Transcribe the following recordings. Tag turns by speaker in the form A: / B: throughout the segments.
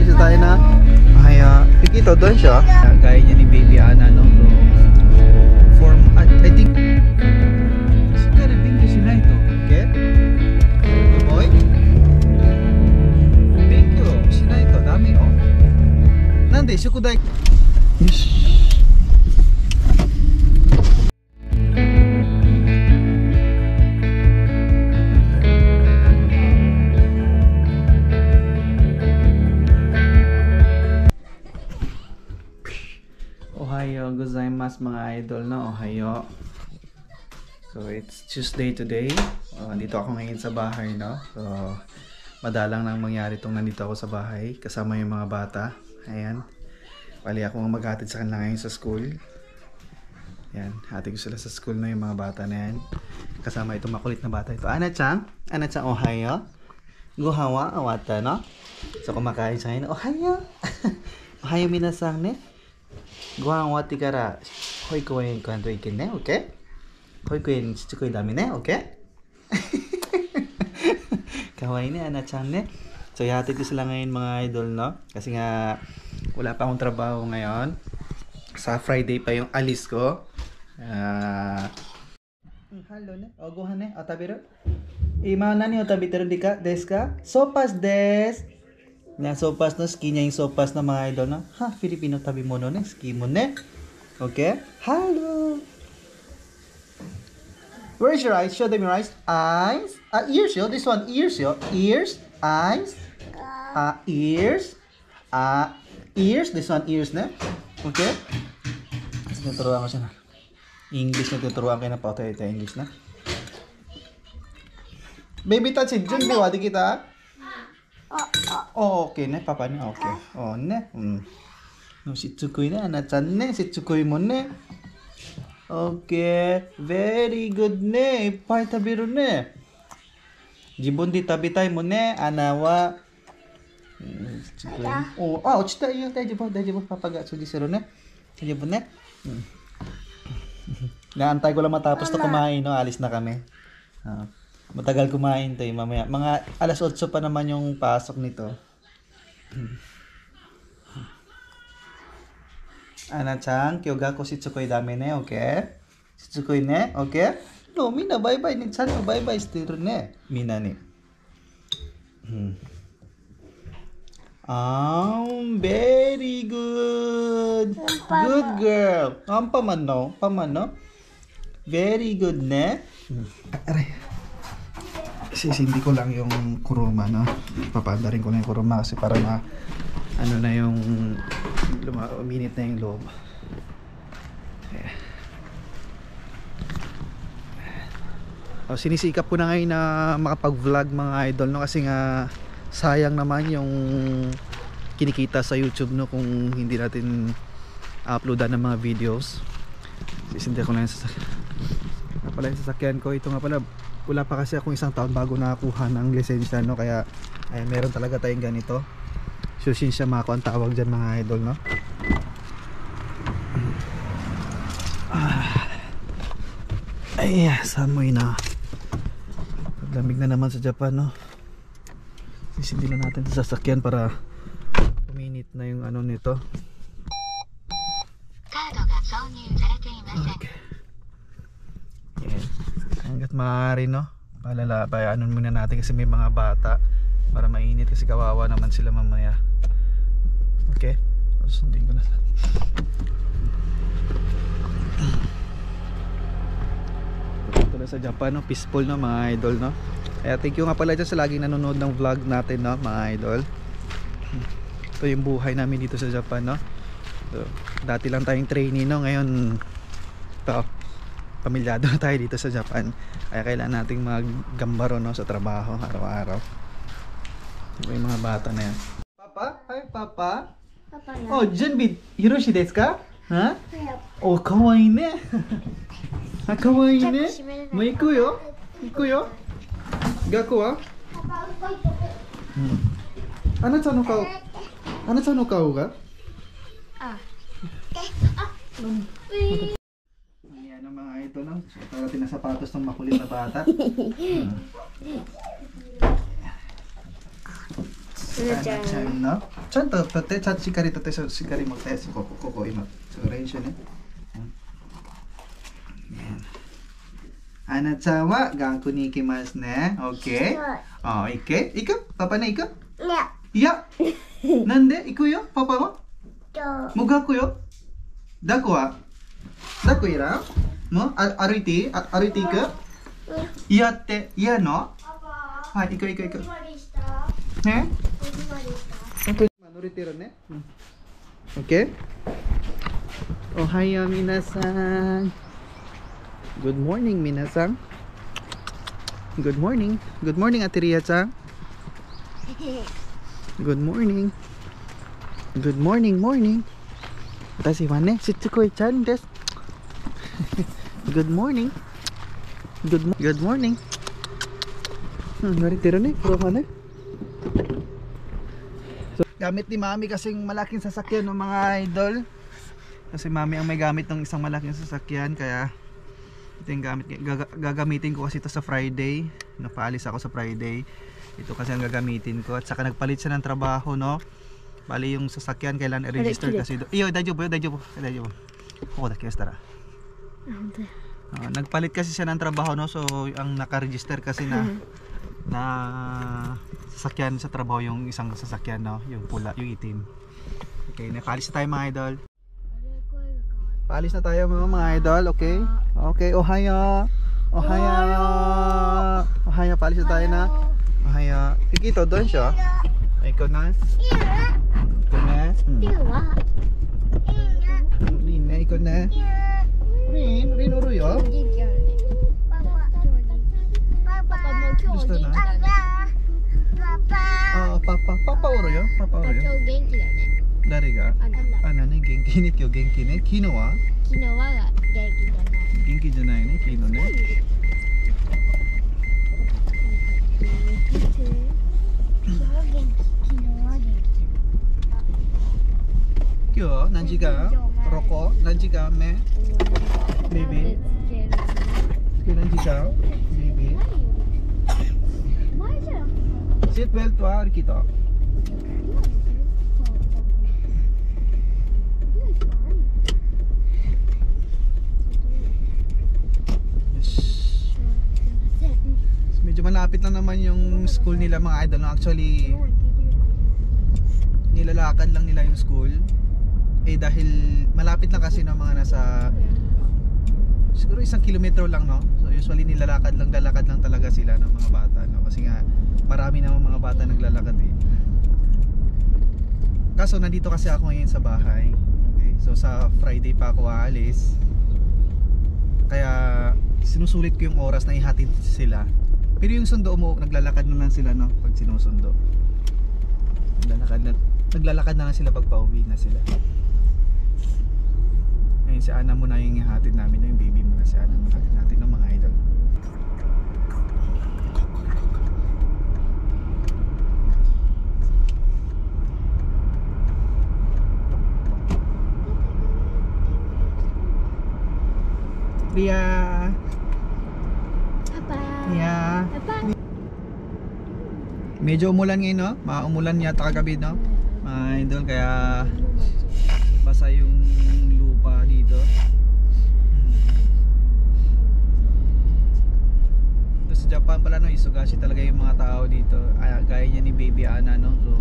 A: alis na tayo na. Ay, Kikito doon siya. Gaya niya ni Baby Ana, no? So, I think sigara bingo sila ito. Okay? Boy? Bingo sila ito. Dami, oh. Nande, shukudai. Yes. Ohayo gozaimasu mga idol, no? Ohayo. So it's Tuesday today. Nandito ako ngayon sa bahay, no? So madalang nang mangyari itong nandito ako sa bahay kasama yung mga bata. Ayan. Bali ako ang maghatid sa kanila ngayon sa school. Ayan. Hatid ko sila sa school na yung mga bata na yan. Kasama itong makulit na bata ito. Ana-chan? Ana-chan, ohayo. Gohawa awata, no? So kumakain siya ngayon. Ohayo. Ohayo minasang ne. ご飯終わってから保育園行かんといけんね、OK？ 保育園ちっちゃくいダメね、OK？ かわいいね、Ana chanね. So, ihatid ko sila ngayon mga idol, no? Kasi nga, wala pa akong trabaho ngayon. Sa Friday pa yung alis ko. Hello ne? O, gohan ne? O, tabiru? Ima, nani o tabiteru desu ka? Sopas desu! Na sopas no, ski niya yung sopas na mga idol, no? Ha, Filipino tabi mo no, ne? Ski mo ne? Okay? Hello! Where's your eyes? Show them your eyes. Eyes. Ears, yo. This one, ears, yo. Ears. Eyes. Ears. Ears. This one, ears, ne? Okay? Tuturuan ko siya na. English na tuturuan kayo na pa. Ito English na. Baby touch it. Diyan, biwa. Di kita. Oh, okay ne, papa ne, okay. Oh ne. No, shitsukui ne, Ana-chan ne, shitsukui mo ne. Okay, very good ne. Ippai tabiru ne. Jibun di tabitai mo ne, Ana wa. Oh, ochita iyo, daijoubu, papa ga sujiseru ne. Jibun ne. Naantay ko lang matapos to kumain, no, alis na kami. Matagal kumain to, mamaya. Mga alas 8 pa naman yung pasok nito. Ana-chan, kyoga ko shitsukoi dame ne, okay? Shitsukoi ne, okay? No, mina bye-bye ni chan no bye-bye shiteru ne. Mina ni. Very good. Good girl. Paman no? Very good ne. Aray. Sisindi ko lang yung kuruma, no? Papaanda rin ko na yung kuruma kasi para ano na yung uminit na yung loob. Sinisikap ko na ngayon na makapag-vlog mga idol, no? Kasi nga sayang naman yung kinikita sa YouTube, no? Kung hindi natin uploadan ng mga videos. Sisindi ko lang yung sasakyan. Pala yung sasakyan ko. Ito nga pala, wala pa kasi akong isang taon bago nakakuha ng lisensya, no? Kaya ay meron talaga tayong ganito. Sushinsha mako ang tawag dyan mga idol, no? Ay, samoy na. Lamig na naman sa Japan, no? Sisindi na natin sa sasakyan para uminit na yung ano nito. Okay. Yeah. Hanggat maaari, no? Payanon muna natin kasi may mga bata para mainit kasi kawawa naman sila mamaya. Okay? Sundin ko na. Ito na sa Japan, no? Peaceful, no, mga idol, no? Kaya thank you nga pala dyan sa laging nanonood ng vlog natin, no, mga idol. Ito yung buhay namin dito sa Japan, no? So, dati lang tayong trainee, no? Ngayon ito, pamilyado na tayo dito sa Japan. Kaya kailangan nating maggambaro, no, sa trabaho araw-araw. Ito yung mga bata na yan. Papa? Hi, Papa? Papa na. Oh, Junbi, Hiroshi desu ka? Ha? Oh, kawaii ne. Ha, kawaii ne. Mo iku yo? Iku yo? Gaku wa? Ana-chan no kao. Ana-chan no kao ga? Ayan ang mga ito, no? Parating na sapatos ng makulit na bata. ちゃんのちゃんと取って、ちゃんとしっかり取って、しっかり持って、ここ今、練習ね。アナちゃんは学校に行きますね。OK？ 行け？行く？パパね行く？いや。なんで？行くよ？パパは？もう学校よ。抱っこは？抱っこいらん？もう歩いていい？歩いていく？嫌って、嫌の？はい、行く。ね？今乗れてるね。OK？ おはよう皆さん。Good morning 皆さん。Good morning. Good morning Ate Riaちゃん。Good morning. Good morning. 私はね、しつこいちゃんです。Good morning. Good morning. 慣れてるね、プロはね。So, gamit ni Mami kasing malaking sasakyan ng mga idol. Kasi Mami ang may gamit ng isang malaking sasakyan, kaya ito yung gagamitin ko kasi ito sa Friday. Napaalis ako sa Friday. Ito kasi ang gagamitin ko. At saka nagpalit siya ng trabaho, no? Bali yung sasakyan kailan i-register kasi iyo, dajobo. Ako da kiyostara. Nagpalit kasi siya ng trabaho, no? So ang naka-register kasi na sasakyan sa trabaho yung isang sasakyan, no? Yung pula, yung itim. Okay, napaalis na tayo mga idol. Paalis na tayo mga idol, okay? Okay, ohayo. Ohayo, paalis na tayo na. Ohayo. Ikito doon siya. Ikaw na. Rin na, ikaw na. Rin uruyo. Gusto na? Papa uruyo? Papa uruyo? Dari ga? Ano ne? Genki ne? Kyo genki ne? Kino wa?
B: Kino wa ga genki janai.
A: Genki janai ne? Kino ne? Kyo? Nanji ga? Roko? Nanji ga me? Baby? Kyo nanji ga? Baby? Seat belt wa? Rikito? Medyo malapit lang naman yung school nila mga idol, no? Actually nilalakad lang nila yung school dahil malapit lang kasi, no, mga nasa siguro 1 kilometro lang, no? So usually lalakad lang talaga sila ng mga bata, no? Kasi nga marami naman mga bata naglalakad kaso nandito kasi ako ngayon sa bahay, okay? So sa Friday pa ako aalis, kaya sinusulit ko yung oras na ihatid sila. Pero yung sundo mo, naglalakad na lang sila, no? Pag sinusundo, naglalakad na lang sila pag pauwi na sila. Ngayon si Ana muna yung ihatid namin, no? Yung baby muna si Ana muna natin, no, mga idol. Ria. Yeah. Medyo umulan ngayon, no? Umulan yata kagabi, no? Mga idol, kaya basa yung lupa dito. Ito sa Japan pala, no? Isugashi talaga yung mga tao dito. Gaya niya ni Baby Ana, no? So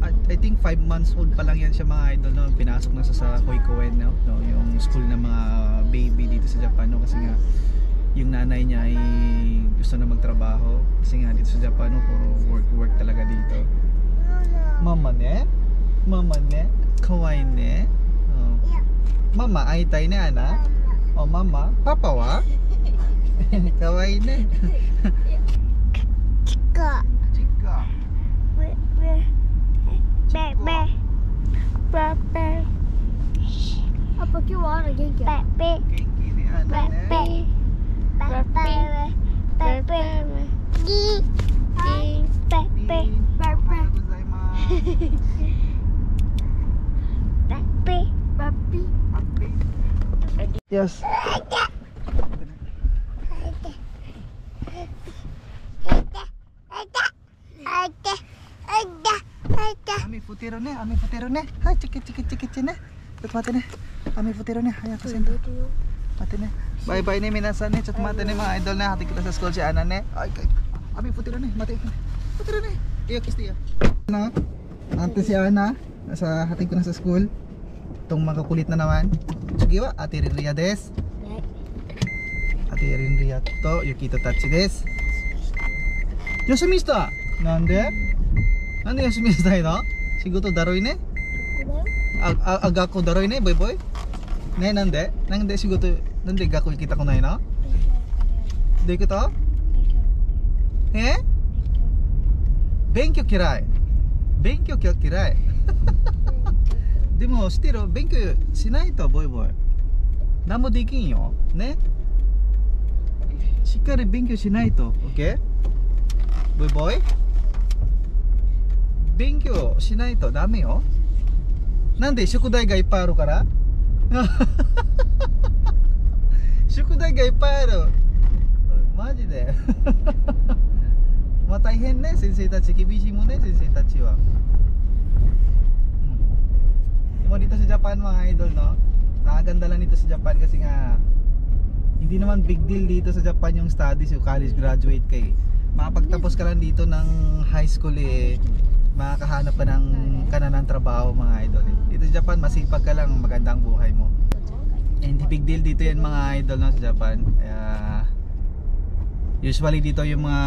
A: I think 5 months old pa lang yan siya mga idol, no? Pinasok na sa Koikoen, no? Yung school ng mga baby dito sa Japan, no? Kasi nga yung nanay niya ay gusto na magtrabaho kasi nga dito sa Japan, no, work talaga dito. Mama ne kawaii ne. Mama aitai ne Ana. Mama papa wa kawaii ne. Chika
B: apa kyo wa na genki
A: genki ni Ana ne. Yes. 雨降ってるね、雨降ってるね。はい、チキチキチキチね。ちょっと待ってね。雨降ってるね。早くせんと。待ってね。バイバイね、皆さんね。ちょっと待ってね、mga idol na. Hati kita sa school si Ana ne. Ay,雨降ってるね。待って。降ってるね。Iyo, kiss tiyo. Ano? Ate si Ana. Nasa hati ko na sa school. Itong mga kulit na naman. Sige wa, Ate Rinria des. Ate Rinria to, Yukito Tachi des. 休みした。なんで休みしたいの？仕事だろいね。学校だろいね、ボイボイ。ね、なんで仕事、なんで学校行きたくないの？どういうこと？勉強嫌い。勉強嫌い。でも知ってる？勉強しないと、ボイボイ。何もできんよ。ね。しっかり勉強しないと、OK？ボイボイ、勉強しないとダメよ。なんで？宿題がいっぱいあるから宿題がいっぱいある。マジでまあ大変ね、先生たち。厳しいもんね、先生たちは。Mo dito sa Japan mga idol, no? Nakaganda lang dito sa Japan kasi nga hindi naman big deal dito sa Japan yung studies, yung college graduate kay makapagtapos ka lang dito ng high school makakahanap ka na ng trabaho mga idol. Dito sa Japan masipag ka lang, magandang buhay mo. Hindi big deal dito yan mga idol, no, sa Japan. Usually dito yung mga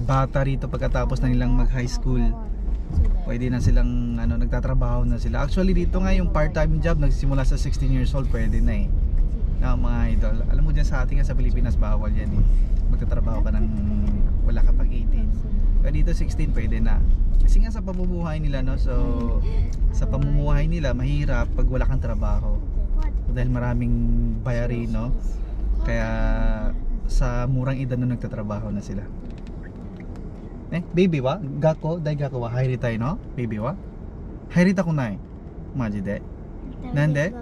A: bata rito pagkatapos na nilang mag high school, pwede na silang nagtatrabaho na sila. Actually dito nga yung part-time job nagsimula sa 16 years old, pwede na mga idol. Alam mo dyan sa ating sa Pilipinas bawal yan magtatrabaho ka ng wala ka pag 18. Pero dito 16 pwede na. Kasi nga sa pamumuhay nila, no? So sa pamumuhay nila mahirap pag wala kang trabaho. Dahil maraming bayarin, no? Kaya sa murang edad na nagtatrabaho na sila. Baby wa? Gakko? Dai gakko wa hairitai no? Baby wa? Hairitaku nai. Maji de. Nande?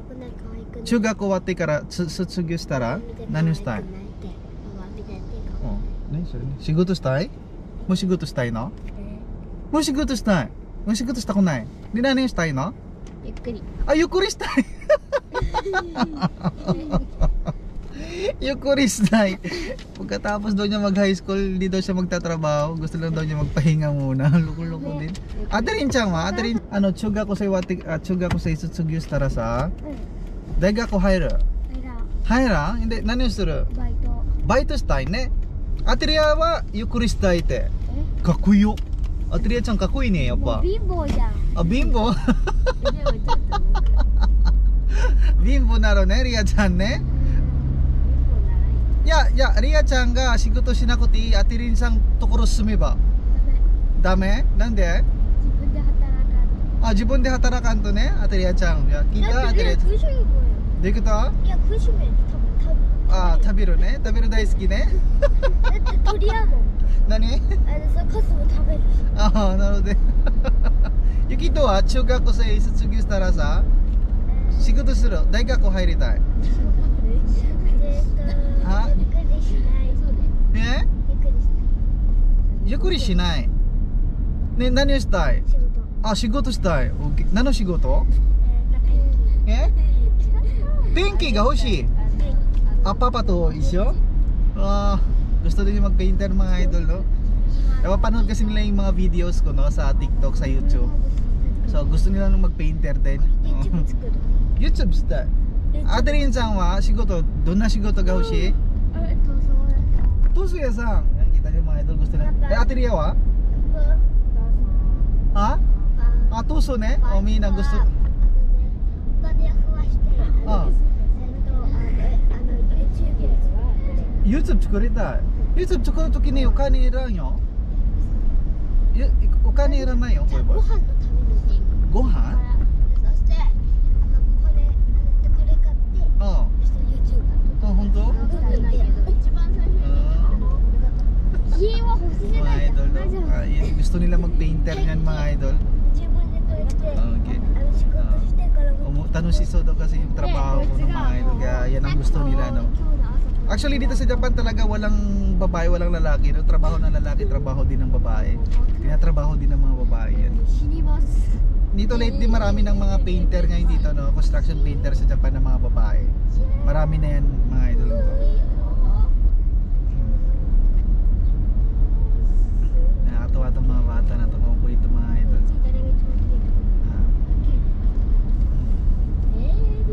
A: 中学終わってから卒業したら何をしたい？何それ？仕事したい？もう仕事したいの？もう仕事したい？もう仕事したくない？で何をしたいの？ゆっくり。あ、ゆっくりしたい。Yukuri style. Pagkatapos daw niya mag high school, hindi daw siya magtatrabaho. Gusto lang daw niya magpahinga muna. Loko-loko din. Ate rin chang ma, ate rin chuga ko sa chuga ko sa isutsugyo stara sa. Daiga ko haira. Haira? Hindi, nani suru? Baito. Baito style ne. Ate Ria wa yukuri style te. Kakuyo. Ate Ria chang kakuy ne yappa. Bimbo ya. Ah, bimbo. Bimbo naro ne, Ria chan ne. いや、リアちゃんが仕事しなくていい、アテリンさんところ住めばダメ？なんで？自分で働かんとね、アテリアちゃん。いや、聞いた？アテリアちゃん。どういうこと？いや、食べるね。食べる大好きね。だって鳥やもん。何？カスも食べるし。あ、なるほど。ユキとは中学生卒業したらさ、仕事する。大学入りたい。ゆっくりしない。ね、何をしたい？仕事したい。何の仕事？ペンキが欲しい。パパと一緒？gusto din yung mag-painter mga idol, no? Napapanood kasi nila yung mga videos ko, no, sa TikTok, sa YouTube. So gusto nila nung mag-painter din. YouTubeしたい。アテリンさんは仕事、どんな仕事が欲しい？塗装屋さん。Kita niyo mga idol, gusto nila. Ate Ria wa? Ha? Tuso ne? Mina gusto. YouTube 作りたい。YouTube 作るときにお金いらんよ。お金いらないよ。ご飯のために。ご飯？本当？mga idol, gusto nila mag-painter niyan mga idol. Okay. Tanusiso daw kasi yung trabaho ko ng mga idol, kaya yan ang gusto nila, no? Actually dito sa Japan talaga walang babae, walang lalaki, no? Trabaho ng lalaki, trabaho din ng babae. Tinatrabaho din ng mga babae yan.
B: 死にます
A: Dito lately marami ng mga painter ngayon dito, no? Construction painter sa Japan ng mga babae. Marami na yan mga idol ko. Nakakatuwa itong mga bata na tumuko dito mga idol.
B: 誰が一番綺麗か
A: Ah.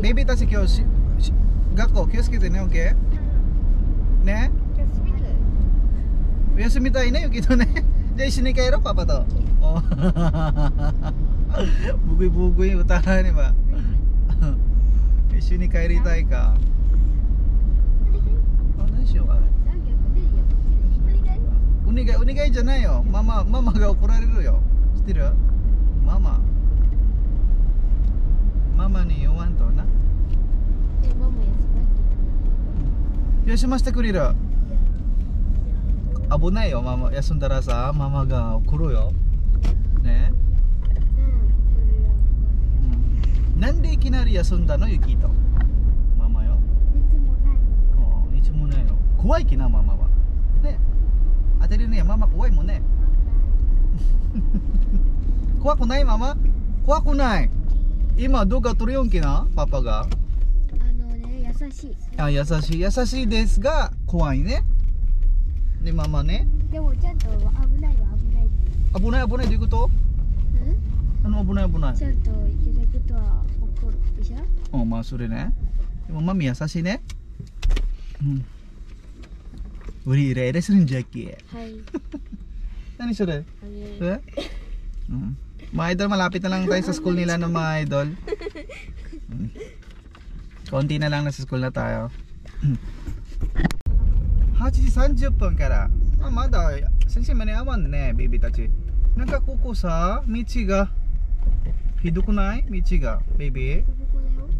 B: え
A: Baby たち今日学校気をつけてね、OK? ね?
B: じゃあスミル
A: お休みたいね、ゆきとね。じゃあ一緒に帰ろう、パパと。おbugoy-bugoy utahan di ba? 一緒に帰りたいか。何しようあれ。お願いじゃないよ。ママが怒られるよ。知ってる？ママに言わんとな。休ませてくれる。危ないよ、ママ休んだらさ、ママが怒るよ。ね。なんでいきなり休んだのユキとママよ。いつもないよ。怖いきなママはね。当てるね、ママ怖いもんね。怖くないママ？怖くない。今動画撮るよんきなパパが。
B: 優しい。
A: あ、優しいですが怖いね。でママね。
B: でもちゃんと危ないは危ない。
A: 危ないどういうこと？危ない。
B: ちゃんといけないことは起こるでしょ？
A: まあそれね。でもマミ優しいね。イライラするんじゃっけ。
B: はい。
A: 何それ？Mga idol, malapit na lang tayo sa school nila ng mga idol. Konti na lang nasa school na tayo. 8時30分から。まだ先生間に合わんね、ベビーたち。なんかここさ、道がひどくない？道が、ベビー。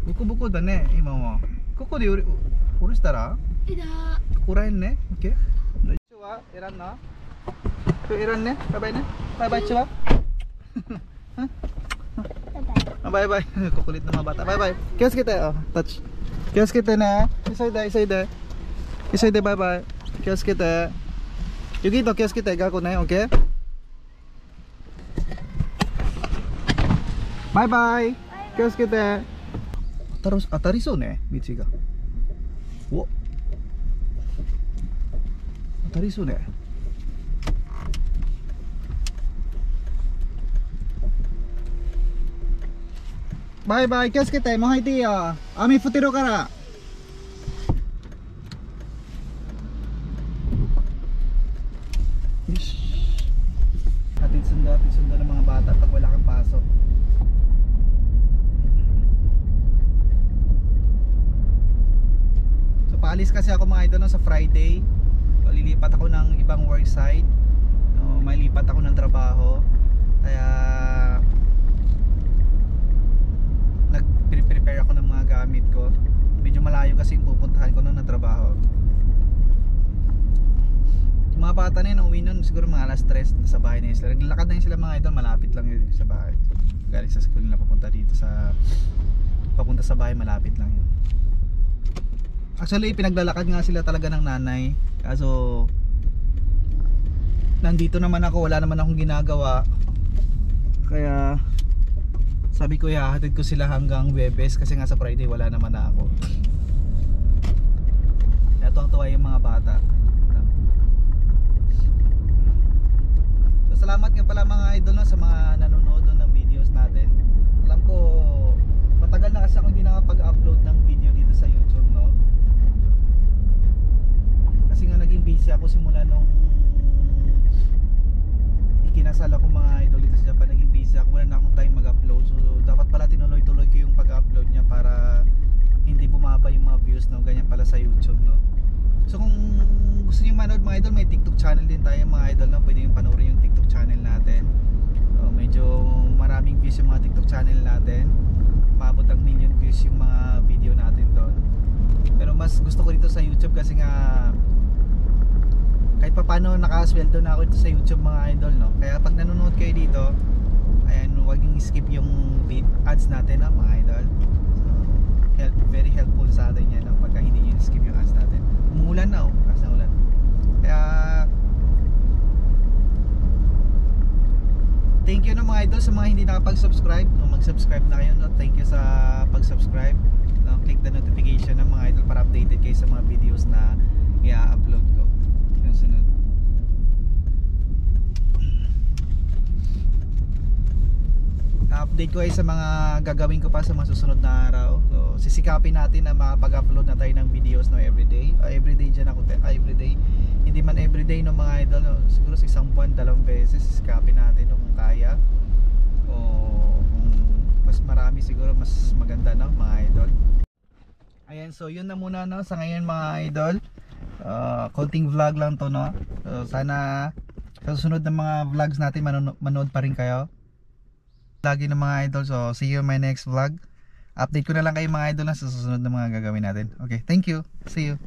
A: ボコボコだね、今は。ここで降ろしたら？ここらへんね。オッケー。今日は選んな。今日選んね。バイバイね。バイバイちは。バイバイ。Kukulit na mga bata. Bye bye. Kiyos kita. Touch. Kiyos kita na. Isay de. Bye bye. Kiyos kita. Yugito, kiyos kita. Gako na. Okay? Bye bye. Kiyos kita. Atariso ne. Michi ga. Wo. Atariso ne.バイバイ、気をつけて、もう入っていいよ。雨降ってるから。よし。Hatid sundo ng mga bata pag wala kang pasok. So paalis kasi ako mga idol no, sa Friday. Lilipat ako ng ibang work site. May lipat ako ng trabaho. Kaya nag-prepare ako ng mga gamit ko. Medyo malayo kasi yung pupuntahan ko noon na trabaho. Yung mga bata na yun, uwi nun siguro mga alas 3 sa bahay na yun sila. Naglakad na yun sila mga idol, malapit lang yun sa bahay. Galing sa school nila papunta dito papunta sa bahay, malapit lang yun. Actually pinaglalakad nga sila talaga ng nanay. Kaso nandito naman ako, wala naman akong ginagawa. Kaya sabi ko ihahatid ko sila hanggang Webes kasi nga sa Friday wala naman na ako. Kaya tuwang-tuwa yung mga bata. So salamat nga pala mga idol no, sa mga nanonood no, ng videos natin. Alam ko matagal na kasi ako hindi nakapag-upload ng video dito sa YouTube no. Kasi nga naging busy ako simula nung ikinasal ako mga idol dito sa Japan. Naging busy ako, wala na akong time mag-upload. So dapat pala tinuloy-tuloy ko yung pag-upload niya para hindi bumaba yung mga views no. Ganyan pala sa YouTube no. So kung gusto niyo manood mga idol, may TikTok channel din tayo mga idol no. Pwede yung panoorin yung TikTok channel natin. So, medyo maraming views yung mga TikTok channel natin. Maabot ang million views yung mga video natin doon. Pero mas gusto ko dito sa YouTube kasi nga kahit pa paano nakasweldo na ako dito sa YouTube mga idol no. Kaya pag nanonood kayo dito, ayan, huwag niyong skip yung ads natin no, mga idol. So, very helpful sa atin yan no, pagka hindi nyo skip yung ads natin. umuulan na oh, kasi ulan. Kaya thank you no mga idol sa mga hindi nakapag-subscribe. No, mag-subscribe na kayo, no? Thank you sa pag-subscribe. No, click the notification ng mga idol para updated kayo sa mga videos na i-upload ko. Yung sunod. Update ko ay sa mga gagawin ko pa sa mga susunod na araw. So sisikapin natin na makapag-upload na tayo ng videos no everyday. Everyday dyan ako, everyday. Hindi man everyday no mga idol, no? Siguro sa isang buwan, 2 beses sisikapin natin no, kung kaya. O kung mas marami siguro mas maganda no mga idol. Ayan, so yun na muna no sa ngayon mga idol. Konting vlog lang to no. So sana sa susunod na mga vlogs natin manood pa rin kayo lagi ng mga idol. So see you in my next vlog. Update ko na lang kayo mga idol na sa susunod na mga gagawin natin. Okay, thank you. See you.